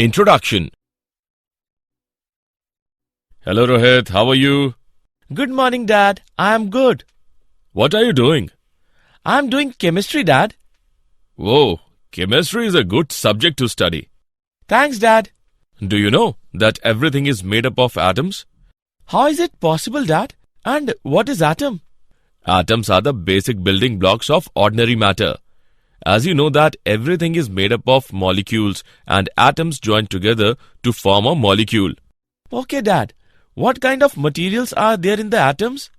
Introduction. Hello Rohit, how are you? Good morning, Dad. I am good. What are you doing? I am doing chemistry, Dad. Whoa, chemistry is a good subject to study. Thanks, Dad. Do you know that everything is made up of atoms? How is it possible, Dad? And what is atom? Atoms are the basic building blocks of ordinary matter. As you know that everything is made up of molecules and atoms join together to form a molecule. Okay, Dad. What kind of materials are there in the atoms?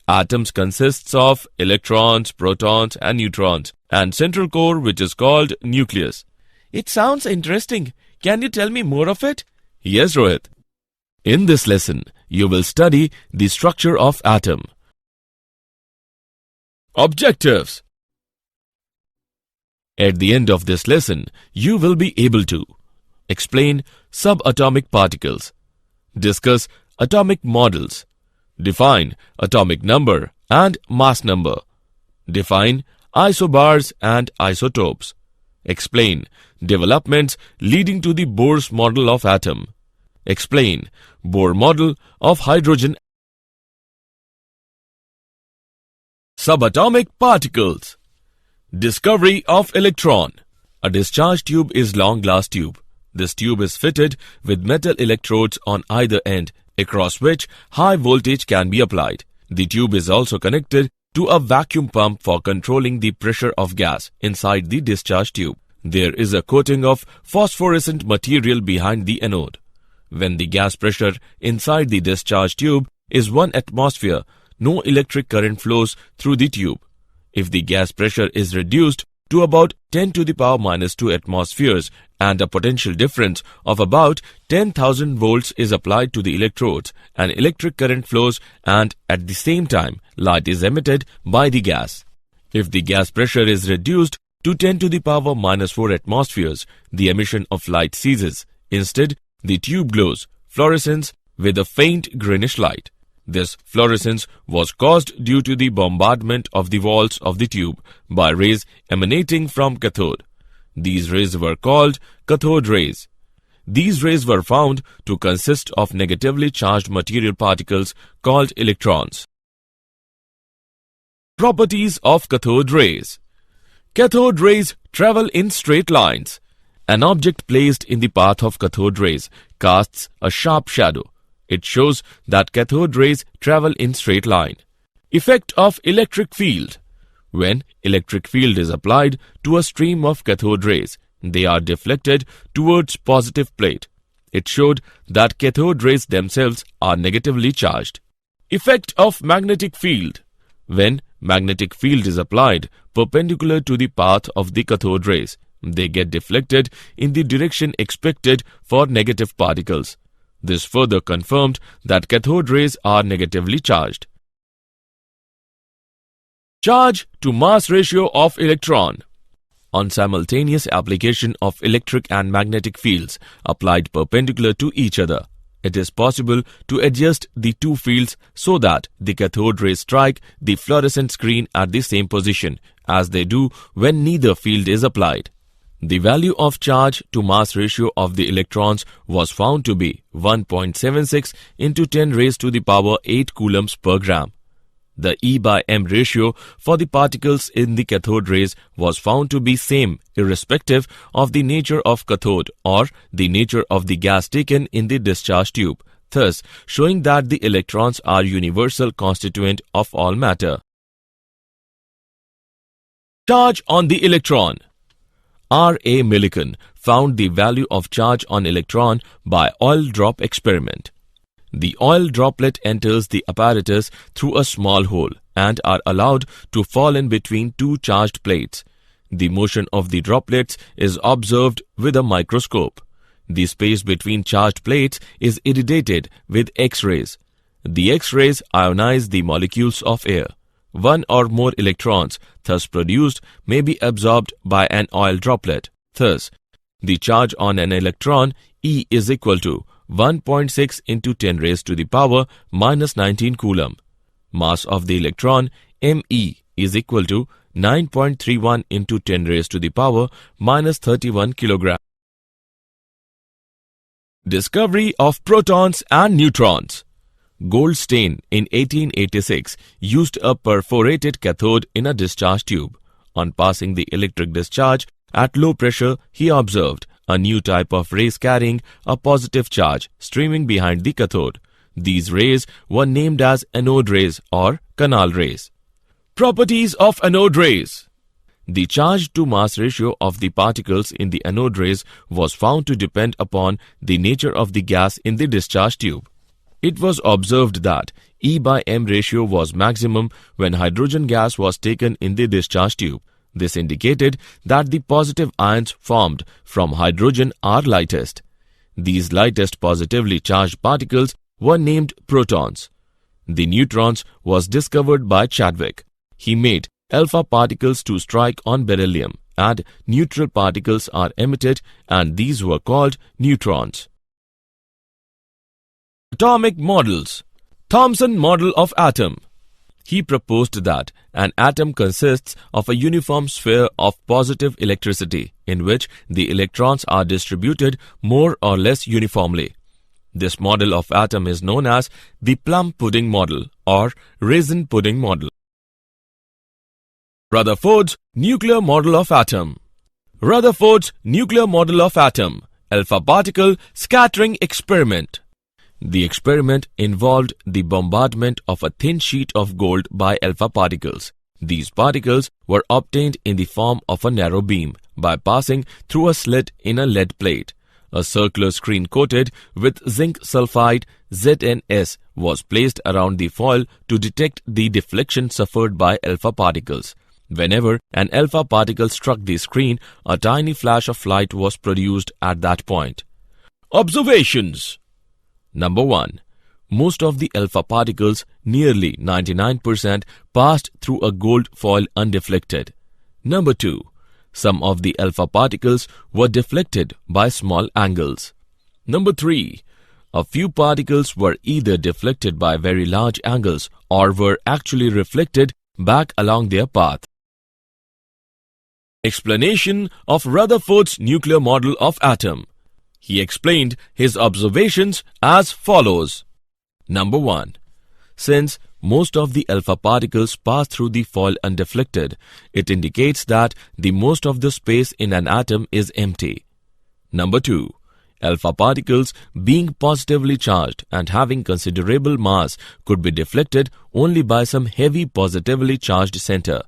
Atoms consists of electrons, protons and neutrons and central core which is called nucleus. It sounds interesting. Can you tell me more of it? Yes, Rohit. In this lesson, you will study the structure of atom. Objectives. At the end of this lesson, you will be able to explain subatomic particles, discuss atomic models, define atomic number and mass number, define isobars and isotopes, explain developments leading to the Bohr's model of atom, explain Bohr model of hydrogen. Subatomic particles. Discovery of electron. A discharge tube is long glass tube. This tube is fitted with metal electrodes on either end, across which high voltage can be applied. The tube is also connected to a vacuum pump for controlling the pressure of gas inside the discharge tube. There is a coating of phosphorescent material behind the anode. When the gas pressure inside the discharge tube is 1 atmosphere, no electric current flows through the tube. If the gas pressure is reduced to about 10 to the power minus 2 atmospheres and a potential difference of about 10,000 volts is applied to the electrodes, an electric current flows and at the same time light is emitted by the gas. If the gas pressure is reduced to 10 to the power minus 4 atmospheres, the emission of light ceases. Instead, the tube glows, fluorescence with a faint greenish light. This fluorescence was caused due to the bombardment of the walls of the tube by rays emanating from cathode. These rays were called cathode rays. These rays were found to consist of negatively charged material particles called electrons. Properties of cathode rays. Cathode rays travel in straight lines. An object placed in the path of cathode rays casts a sharp shadow. It shows that cathode rays travel in straight line. Effect of electric field. When electric field is applied to a stream of cathode rays, they are deflected towards positive plate. It showed that cathode rays themselves are negatively charged. Effect of magnetic field. When magnetic field is applied perpendicular to the path of the cathode rays, they get deflected in the direction expected for negative particles. This further confirmed that cathode rays are negatively charged. Charge to mass ratio of electron. On simultaneous application of electric and magnetic fields applied perpendicular to each other, it is possible to adjust the two fields so that the cathode rays strike the fluorescent screen at the same position as they do when neither field is applied. The value of charge to mass ratio of the electrons was found to be 1.76 into 10 raised to the power 8 coulombs per gram. The E by M ratio for the particles in the cathode rays was found to be same irrespective of the nature of cathode or the nature of the gas taken in the discharge tube, thus showing that the electrons are universal constituent of all matter. Charge on the electron. R. A. Millikan found the value of charge on electron by oil drop experiment. The oil droplet enters the apparatus through a small hole and are allowed to fall in between two charged plates. The motion of the droplets is observed with a microscope. The space between charged plates is irradiated with X-rays. The X-rays ionize the molecules of air. One or more electrons thus produced may be absorbed by an oil droplet. Thus, the charge on an electron E is equal to 1.6 into 10 raised to the power minus 19 coulomb. Mass of the electron Me is equal to 9.31 into 10 raised to the power minus 31 kilogram. Discovery of protons and neutrons. Goldstein in 1886 used a perforated cathode in a discharge tube. On passing the electric discharge at low pressure, he observed a new type of rays carrying a positive charge streaming behind the cathode. These rays were named as anode rays or canal rays. Properties of anode rays. The charge-to-mass ratio of the particles in the anode rays was found to depend upon the nature of the gas in the discharge tube. It was observed that E/m ratio was maximum when hydrogen gas was taken in the discharge tube. This indicated that the positive ions formed from hydrogen are lightest. These lightest positively charged particles were named protons. The neutrons was discovered by Chadwick. He made alpha particles to strike on beryllium, and neutral particles are emitted, and these were called neutrons. Atomic models. Thomson model of atom. He proposed that an atom consists of a uniform sphere of positive electricity in which the electrons are distributed more or less uniformly. This model of atom is known as the plum pudding model or raisin pudding model. Rutherford's nuclear model of atom. Rutherford's nuclear model of atom. Alpha particle scattering experiment. The experiment involved the bombardment of a thin sheet of gold by alpha particles. These particles were obtained in the form of a narrow beam by passing through a slit in a lead plate. A circular screen coated with zinc sulfide ZnS was placed around the foil to detect the deflection suffered by alpha particles. Whenever an alpha particle struck the screen, a tiny flash of light was produced at that point. Observations. Number 1. Most of the alpha particles, nearly 99%, passed through a gold foil undeflected. Number 2. Some of the alpha particles were deflected by small angles. Number 3. A few particles were either deflected by very large angles or were actually reflected back along their path. Explanation of Rutherford's nuclear model of atom. He explained his observations as follows. Number 1. Since most of the alpha particles pass through the foil undeflected, it indicates that the most of the space in an atom is empty. Number 2. Alpha particles, being positively charged and having considerable mass, could be deflected only by some heavy positively charged center.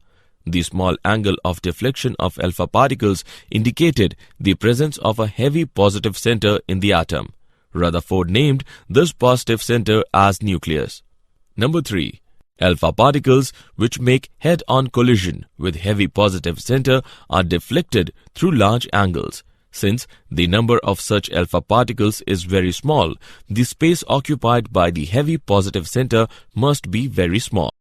The small angle of deflection of alpha particles indicated the presence of a heavy positive center in the atom. Rutherford named this positive center as nucleus. Number 3. Alpha particles which make head-on collision with heavy positive center are deflected through large angles. Since the number of such alpha particles is very small, the space occupied by the heavy positive center must be very small.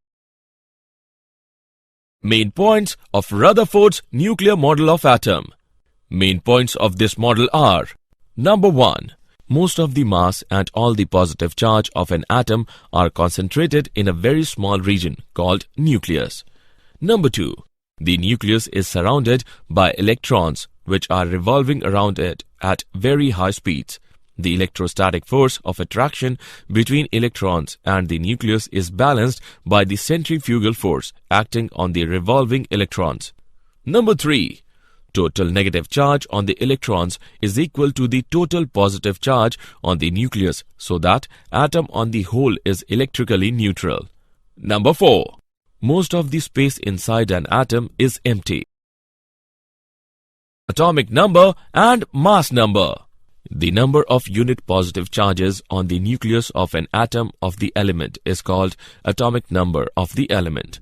Main points of Rutherford's nuclear model of atom. Main points of this model are: Number 1. Most of the mass and all the positive charge of an atom are concentrated in a very small region called nucleus. Number 2. The nucleus is surrounded by electrons which are revolving around it at very high speeds. The electrostatic force of attraction between electrons and the nucleus is balanced by the centrifugal force acting on the revolving electrons. Number 3. Total negative charge on the electrons is equal to the total positive charge on the nucleus, so that atom on the whole is electrically neutral. Number 4. Most of the space inside an atom is empty. Atomic number and mass number. The number of unit positive charges on the nucleus of an atom of the element is called atomic number of the element.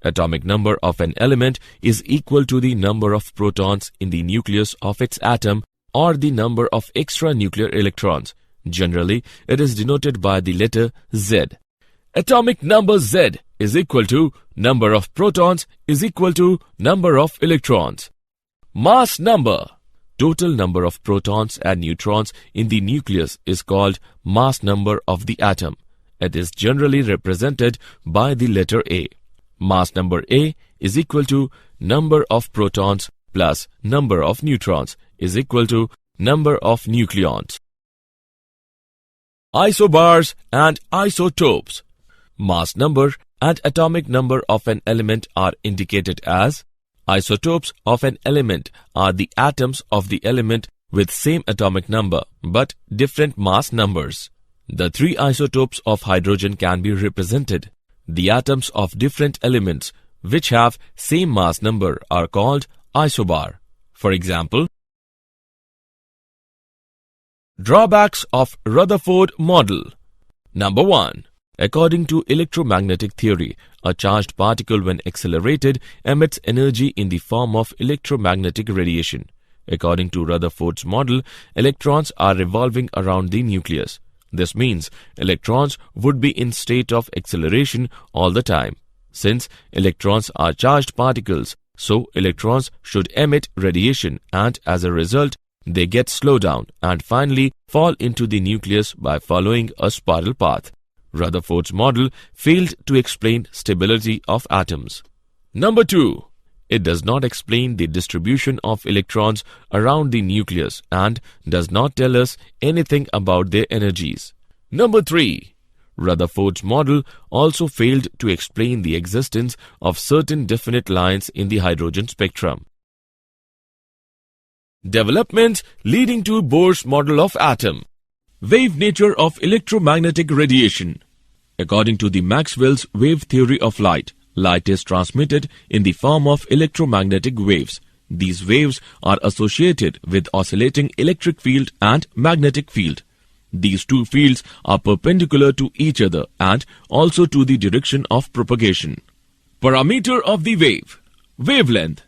Atomic number of an element is equal to the number of protons in the nucleus of its atom or the number of extranuclear electrons. Generally, it is denoted by the letter Z. Atomic number Z is equal to number of protons is equal to number of electrons. Mass number. Total number of protons and neutrons in the nucleus is called mass number of the atom. It is generally represented by the letter A. Mass number A is equal to number of protons plus number of neutrons is equal to number of nucleons. Isobars and isotopes. Mass number and atomic number of an element are indicated as isotopes of an element are the atoms of the element with same atomic number but different mass numbers. The three isotopes of hydrogen can be represented. The atoms of different elements which have same mass number are called isobar. For example, Drawbacks of Rutherford model. Number 1. According to electromagnetic theory, a charged particle when accelerated emits energy in the form of electromagnetic radiation. According to Rutherford's model, electrons are revolving around the nucleus. This means electrons would be in state of acceleration all the time. Since electrons are charged particles, so electrons should emit radiation and as a result, they get slowed down and finally fall into the nucleus by following a spiral path. Rutherford's model failed to explain stability of atoms. Number 2. It does not explain the distribution of electrons around the nucleus and does not tell us anything about their energies. Number 3. Rutherford's model also failed to explain the existence of certain definite lines in the hydrogen spectrum. Developments leading to Bohr's model of atom. Wave nature of electromagnetic radiation. According to the Maxwell's wave theory of light, light is transmitted in the form of electromagnetic waves. These waves are associated with oscillating electric field and magnetic field. These two fields are perpendicular to each other and also to the direction of propagation. Parameter of the wave. Wavelength.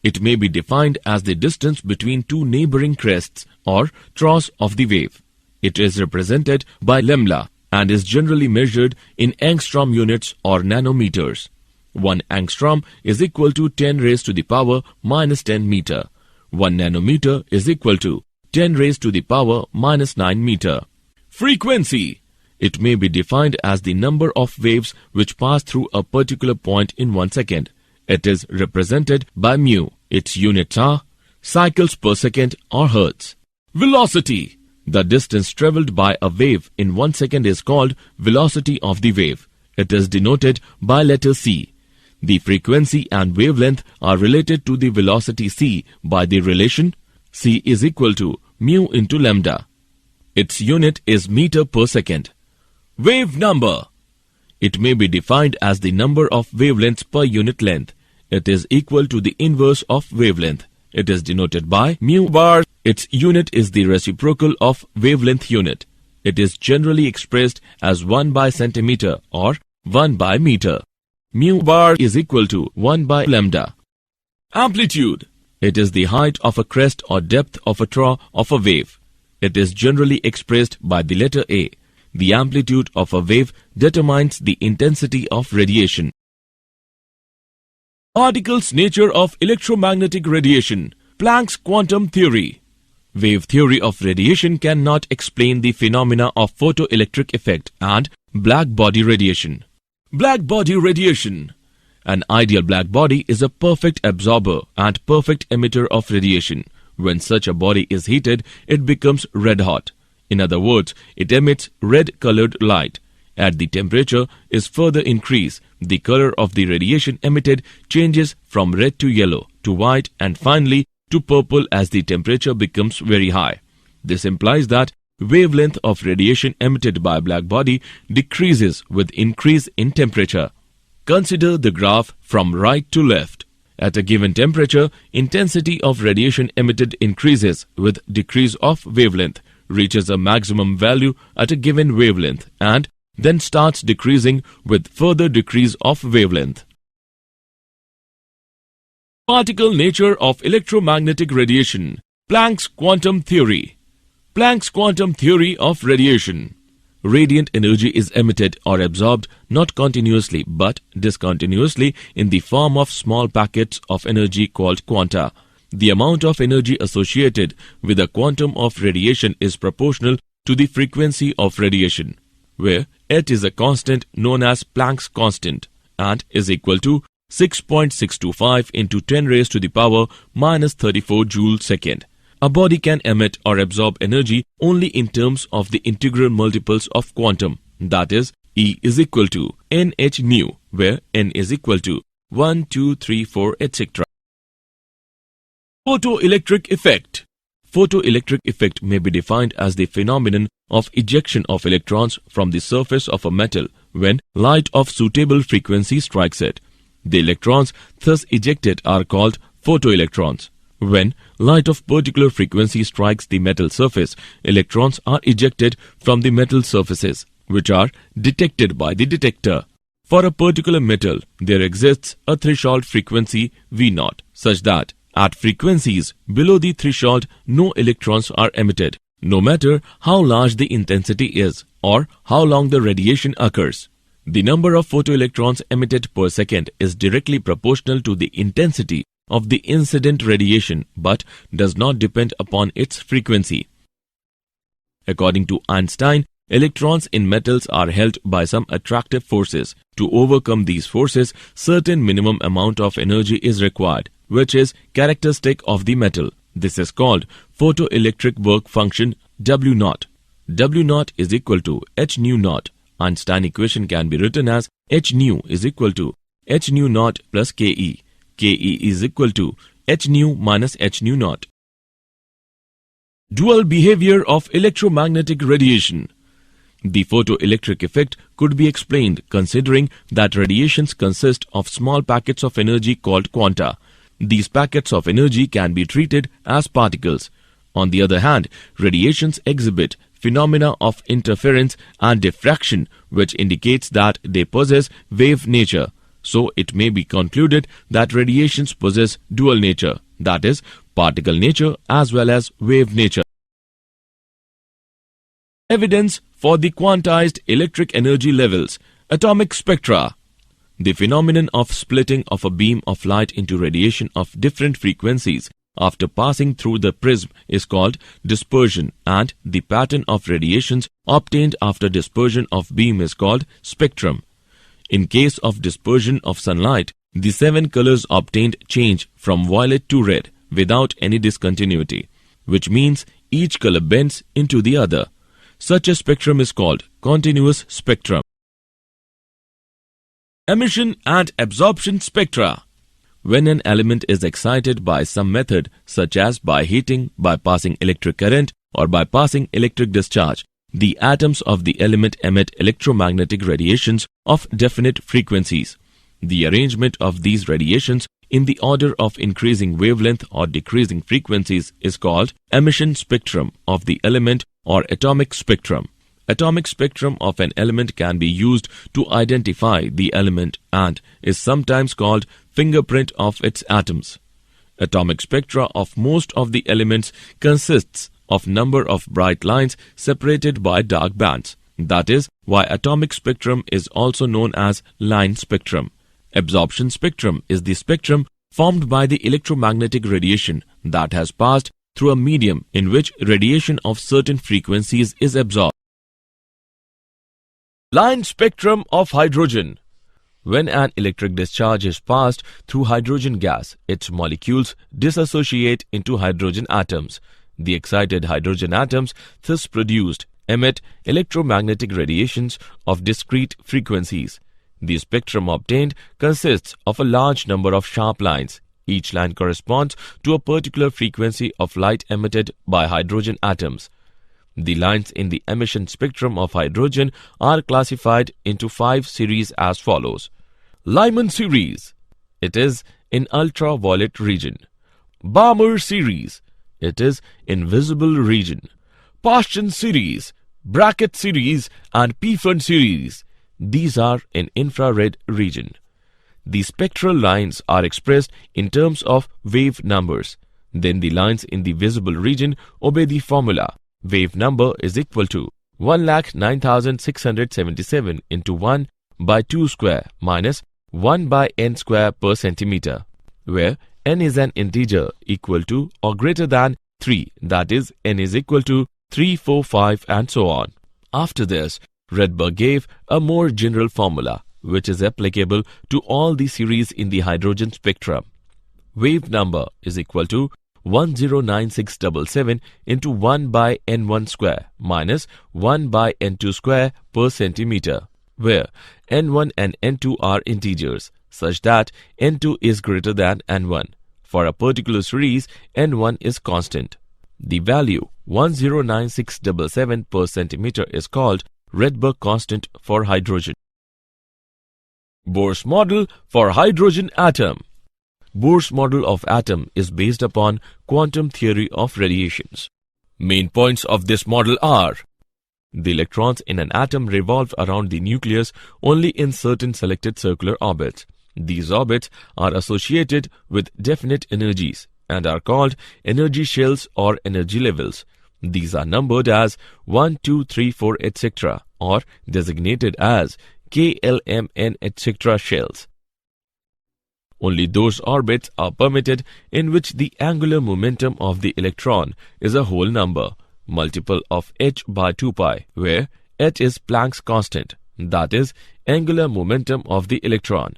It may be defined as the distance between two neighboring crests or troughs of the wave. It is represented by lambda and is generally measured in angstrom units or nanometers. 1 angstrom is equal to 10 raised to the power minus 10 meter. 1 nanometer is equal to 10 raised to the power minus 9 meter. Frequency. It may be defined as the number of waves which pass through a particular point in 1 second. It is represented by mu. Its units are cycles per second or hertz. Velocity. The distance travelled by a wave in 1 second is called velocity of the wave. It is denoted by letter c. The frequency and wavelength are related to the velocity c by the relation c is equal to mu into lambda. Its unit is meter per second. Wave number. It may be defined as the number of wavelengths per unit length. It is equal to the inverse of wavelength. It is denoted by mu bar. Its unit is the reciprocal of wavelength unit. It is generally expressed as 1 by centimeter or 1 by meter. Mu bar is equal to 1 by lambda. Amplitude. It is the height of a crest or depth of a trough of a wave. It is generally expressed by the letter A. The amplitude of a wave determines the intensity of radiation. Particles' nature of electromagnetic radiation. Planck's quantum theory. Wave theory of radiation cannot explain the phenomena of photoelectric effect and black body radiation. Black body radiation. An ideal black body is a perfect absorber and perfect emitter of radiation. When such a body is heated, it becomes red hot. In other words, it emits red-colored light. As the temperature is further increased, the color of the radiation emitted changes from red to yellow to white and finally to purple as the temperature becomes very high. This implies that wavelength of radiation emitted by a black body decreases with increase in temperature. Consider the graph from right to left. At a given temperature, intensity of radiation emitted increases with decrease of wavelength, reaches a maximum value at a given wavelength and then starts decreasing with further decrease of wavelength. Particle nature of electromagnetic radiation. Planck's quantum theory. Planck's quantum theory of radiation. Radiant energy is emitted or absorbed not continuously but discontinuously in the form of small packets of energy called quanta. The amount of energy associated with a quantum of radiation is proportional to the frequency of radiation, where h is a constant known as Planck's constant and is equal to 6.625 into 10 raised to the power minus 34 joule second. A body can emit or absorb energy only in terms of the integral multiples of quantum, that is, E is equal to nh nu, where n is equal to 1, 2, 3, 4, etc. Photoelectric effect. Photoelectric effect may be defined as the phenomenon of ejection of electrons from the surface of a metal when light of suitable frequency strikes it. The electrons thus ejected are called photoelectrons. When light of particular frequency strikes the metal surface, electrons are ejected from the metal surfaces, which are detected by the detector. For a particular metal, there exists a threshold frequency V0, such that at frequencies below the threshold, no electrons are emitted, no matter how large the intensity is or how long the radiation occurs. The number of photoelectrons emitted per second is directly proportional to the intensity of the incident radiation but does not depend upon its frequency. According to Einstein, electrons in metals are held by some attractive forces. To overcome these forces, certain minimum amount of energy is required, which is characteristic of the metal. This is called photoelectric work function W0. W0 is equal to h nu naught. Einstein equation can be written as h nu is equal to h nu naught plus Ke. Ke is equal to h nu minus h nu naught. Dual behavior of electromagnetic radiation. The photoelectric effect could be explained considering that radiations consist of small packets of energy called quanta. These packets of energy can be treated as particles. On the other hand, radiations exhibit phenomena of interference and diffraction, which indicates that they possess wave nature. So it may be concluded that radiations possess dual nature, that is, particle nature as well as wave nature. Evidence for the quantized electric energy levels. Atomic spectra. The phenomenon of splitting of a beam of light into radiation of different frequencies after passing through the prism is called dispersion, and the pattern of radiations obtained after dispersion of beam is called spectrum. In case of dispersion of sunlight, the 7 colors obtained change from violet to red without any discontinuity, which means each color bends into the other. Such a spectrum is called continuous spectrum. Emission and absorption spectra. When an element is excited by some method, such as by heating, by passing electric current, or by passing electric discharge, the atoms of the element emit electromagnetic radiations of definite frequencies. The arrangement of these radiations in the order of increasing wavelength or decreasing frequencies is called emission spectrum of the element or atomic spectrum. Atomic spectrum of an element can be used to identify the element and is sometimes called fingerprint of its atoms. Atomic spectra of most of the elements consists of number of bright lines separated by dark bands. That is why atomic spectrum is also known as line spectrum. Absorption spectrum is the spectrum formed by the electromagnetic radiation that has passed through a medium in which radiation of certain frequencies is absorbed. Line spectrum of hydrogen. When an electric discharge is passed through hydrogen gas, its molecules dissociate into hydrogen atoms. The excited hydrogen atoms thus produced emit electromagnetic radiations of discrete frequencies. The spectrum obtained consists of a large number of sharp lines. Each line corresponds to a particular frequency of light emitted by hydrogen atoms. The lines in the emission spectrum of hydrogen are classified into 5 series as follows. Lyman series. It is in ultraviolet region. Balmer series. It is in visible region. Paschen series, Brackett series and P-front series. These are in infrared region. The spectral lines are expressed in terms of wave numbers. Then the lines in the visible region obey the formula. Wave number is equal to 1,09,677 into 1 by 2 square minus 1 by n square per centimeter, where n is an integer equal to or greater than 3, that is, n is equal to 3, 4, 5 and so on. After this, Rydberg gave a more general formula which is applicable to all the series in the hydrogen spectrum. Wave number is equal to 109677 into 1 by n1 square minus 1 by n2 square per centimeter, where n1 and n2 are integers, such that n2 is greater than n1. For a particular series, n1 is constant. The value 109677 per centimeter is called Rydberg constant for hydrogen. Bohr's model for hydrogen atom. Bohr's model of atom is based upon quantum theory of radiations. Main points of this model are: the electrons in an atom revolve around the nucleus only in certain selected circular orbits. These orbits are associated with definite energies and are called energy shells or energy levels. These are numbered as 1, 2, 3, 4, etc. or designated as K, L, M, N, etc. shells. Only those orbits are permitted in which the angular momentum of the electron is a whole number, multiple of h by 2 pi, where h is Planck's constant, that is, angular momentum of the electron.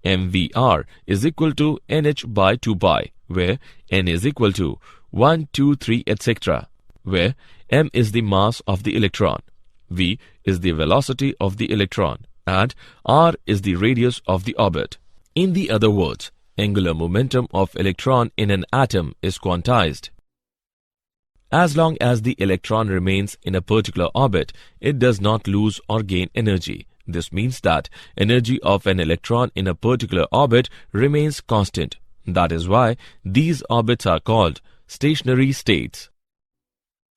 MVR is equal to nh by 2 pi, where n is equal to 1, 2, 3, etc., where m is the mass of the electron, v is the velocity of the electron, and r is the radius of the orbit. In the other words, angular momentum of electron in an atom is quantized. As long as the electron remains in a particular orbit, it does not lose or gain energy. This means that energy of an electron in a particular orbit remains constant. That is why these orbits are called stationary states.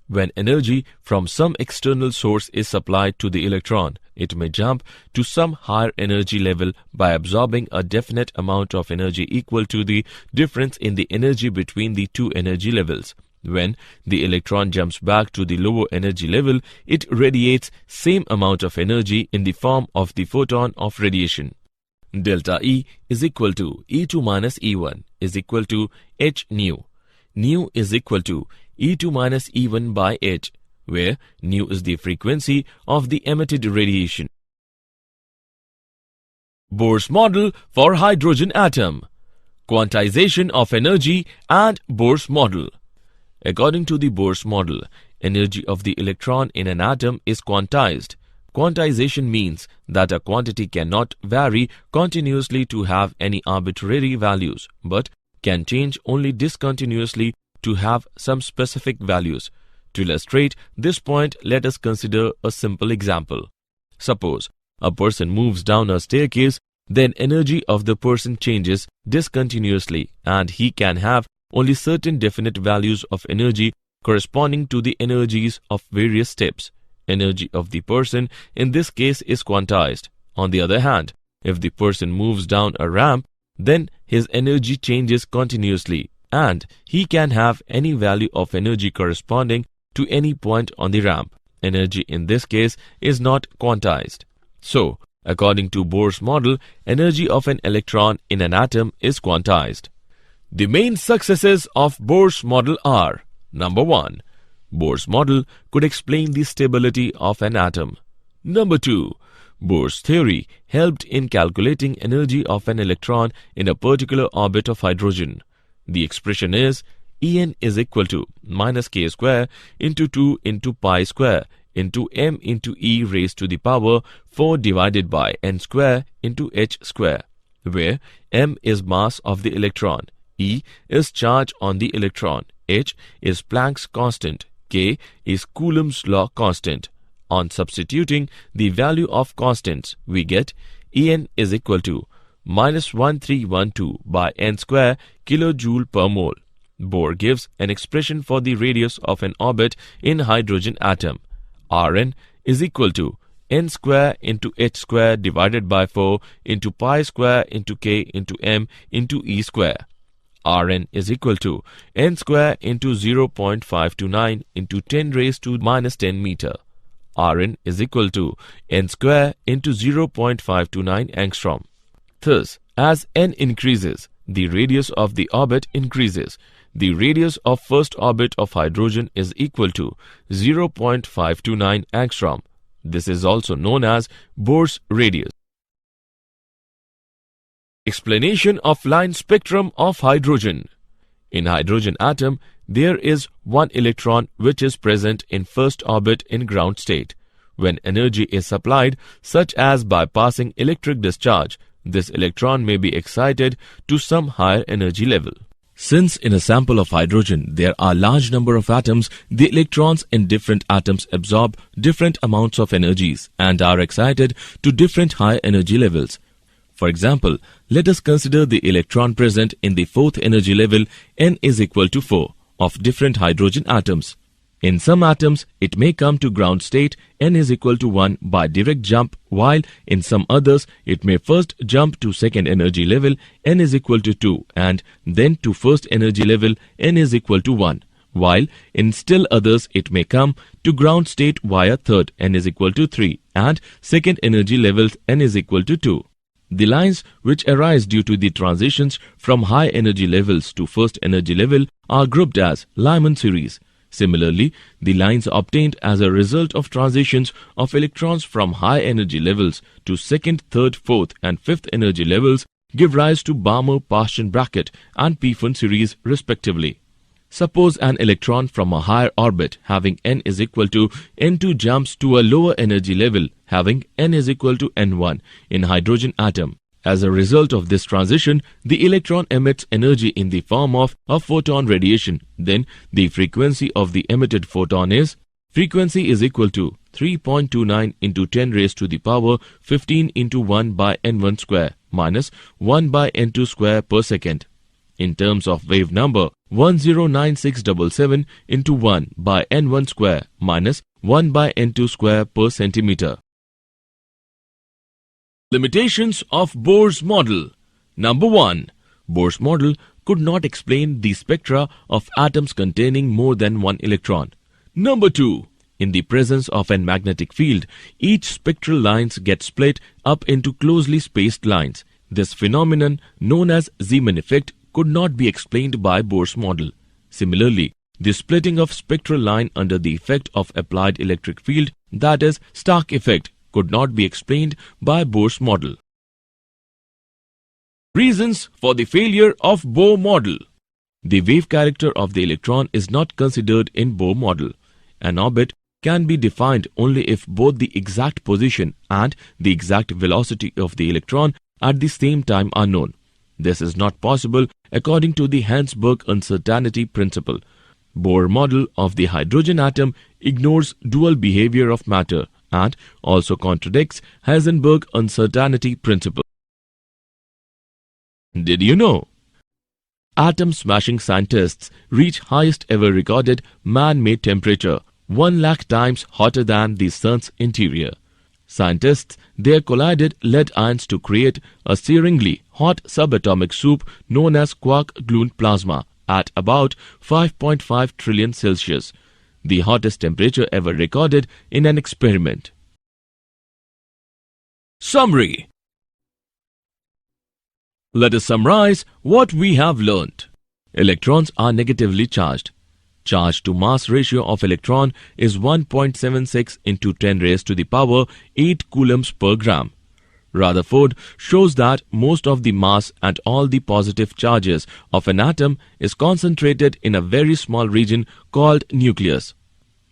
When energy from some external source is supplied to the electron, it may jump to some higher energy level by absorbing a definite amount of energy equal to the difference in the energy between the two energy levels. When the electron jumps back to the lower energy level, it radiates same amount of energy in the form of the photon of radiation. Delta E is equal to E2 minus E1 is equal to h nu. Nu is equal to E2 minus E1 by h, where nu is the frequency of the emitted radiation. Bohr's model for hydrogen atom. Quantization of energy and Bohr's model. According to the Bohr's model, energy of the electron in an atom is quantized. Quantization means that a quantity cannot vary continuously to have any arbitrary values, but can change only discontinuously to have some specific values. To illustrate this point, let us consider a simple example. Suppose a person moves down a staircase, then energy of the person changes discontinuously and he can have only certain definite values of energy corresponding to the energies of various steps. Energy of the person in this case is quantized. On the other hand, if the person moves down a ramp, then his energy changes continuously and he can have any value of energy corresponding to any point on the ramp. Energy in this case is not quantized. So, according to Bohr's model, energy of an electron in an atom is quantized. The main successes of Bohr's model are: Number 1. Bohr's model could explain the stability of an atom. Number 2. Bohr's theory helped in calculating energy of an electron in a particular orbit of hydrogen. The expression is En is equal to minus k square into 2 into pi square into m into e raised to the power 4 divided by n square into h square, where m is mass of the electron, e is charge on the electron, h is Planck's constant, k is Coulomb's law constant. On substituting the value of constants, we get En is equal to minus 1312 by n square kilojoule per mole. Bohr gives an expression for the radius of an orbit in hydrogen atom. Rn is equal to n square into h square divided by 4 into pi square into k into m into e square. Rn is equal to n square into 0.529 into 10 raised to minus 10 meter. Rn is equal to n square into 0.529 angstrom. Thus, as n increases, the radius of the orbit increases. The radius of first orbit of hydrogen is equal to 0.529 angstrom. This is also known as Bohr's radius. Explanation of line spectrum of hydrogen. In hydrogen atom, there is one electron which is present in first orbit in ground state. When energy is supplied, such as by passing electric discharge, this electron may be excited to some higher energy level. Since in a sample of hydrogen there are large number of atoms, the electrons in different atoms absorb different amounts of energies and are excited to different high energy levels. For example, let us consider the electron present in the fourth energy level n is equal to 4 of different hydrogen atoms. In some atoms, it may come to ground state n is equal to 1 by direct jump, while in some others, it may first jump to second energy level n is equal to 2 and then to first energy level n is equal to 1, while in still others, it may come to ground state via third n is equal to 3 and second energy levels n is equal to 2. The lines which arise due to the transitions from high energy levels to first energy level are grouped as Lyman series. Similarly, the lines obtained as a result of transitions of electrons from high energy levels to second, third, fourth and fifth energy levels give rise to Balmer-Paschen bracket and Pfund series respectively. Suppose an electron from a higher orbit having n is equal to n2 jumps to a lower energy level having n is equal to n1 in hydrogen atom. As a result of this transition, the electron emits energy in the form of a photon radiation. Then the frequency of the emitted photon is frequency is equal to 3.29 into 10 raised to the power 15 into 1 by n1 square minus 1 by n2 square per second. In terms of wave number, 109677 into 1 by n1 square minus 1 by n2 square per centimeter. Limitations of Bohr's model. Number 1. Bohr's model could not explain the spectra of atoms containing more than one electron. Number 2. In the presence of an magnetic field, each spectral lines get split up into closely spaced lines. This phenomenon, known as Zeeman effect, could not be explained by Bohr's model. Similarly, the splitting of spectral line under the effect of applied electric field, that is Stark effect, could not be explained by Bohr's model. Reasons for the failure of Bohr model. The wave character of the electron is not considered in Bohr model. An orbit can be defined only if both the exact position and the exact velocity of the electron at the same time are known. This is not possible according to the Heisenberg uncertainty principle. Bohr model of the hydrogen atom ignores dual behavior of matter and also contradicts Heisenberg uncertainty principle. Did you know? Atom-smashing scientists reach highest ever recorded man-made temperature, 1 lakh times hotter than the sun's interior. Scientists there collided lead ions to create a searingly hot subatomic soup known as quark-glued plasma at about 5.5 trillion Celsius, the hottest temperature ever recorded in an experiment. Summary. Let us summarize what we have learnt. Electrons are negatively charged. Charge to mass ratio of electron is 1.76 into 10 raised to the power 8 coulombs per gram. Rutherford shows that most of the mass and all the positive charges of an atom is concentrated in a very small region called nucleus.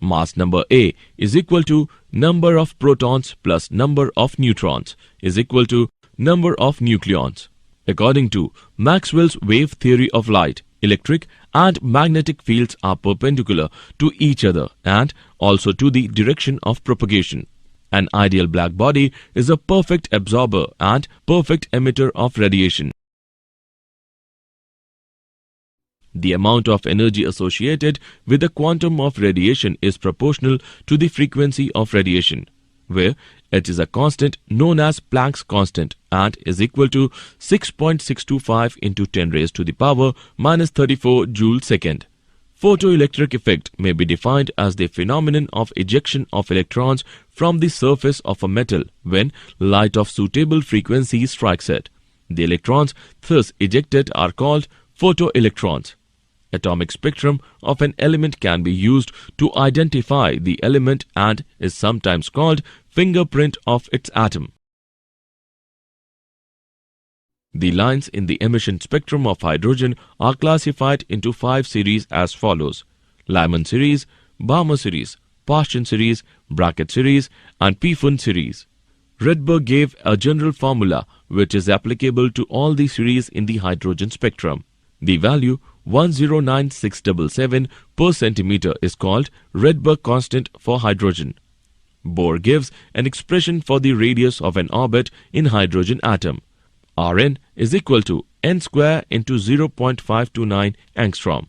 Mass number A is equal to number of protons plus number of neutrons is equal to number of nucleons. According to Maxwell's wave theory of light, electric and magnetic fields are perpendicular to each other and also to the direction of propagation. An ideal black body is a perfect absorber and perfect emitter of radiation. The amount of energy associated with the quantum of radiation is proportional to the frequency of radiation, where H is a constant known as Planck's constant and is equal to 6.625 into 10 raised to the power minus 34 joule second. Photoelectric effect may be defined as the phenomenon of ejection of electrons from the surface of a metal when light of suitable frequency strikes it. The electrons thus ejected are called photoelectrons. Atomic spectrum of an element can be used to identify the element and is sometimes called fingerprint of its atom. The lines in the emission spectrum of hydrogen are classified into 5 series as follows: Lyman series, Balmer series, Paschen series, Brackett series, and Pfund series. Rydberg gave a general formula which is applicable to all the series in the hydrogen spectrum. The value 109677 per centimeter is called Rydberg constant for hydrogen. Bohr gives an expression for the radius of an orbit in hydrogen atom. Rn is equal to n square into 0.529 angstrom.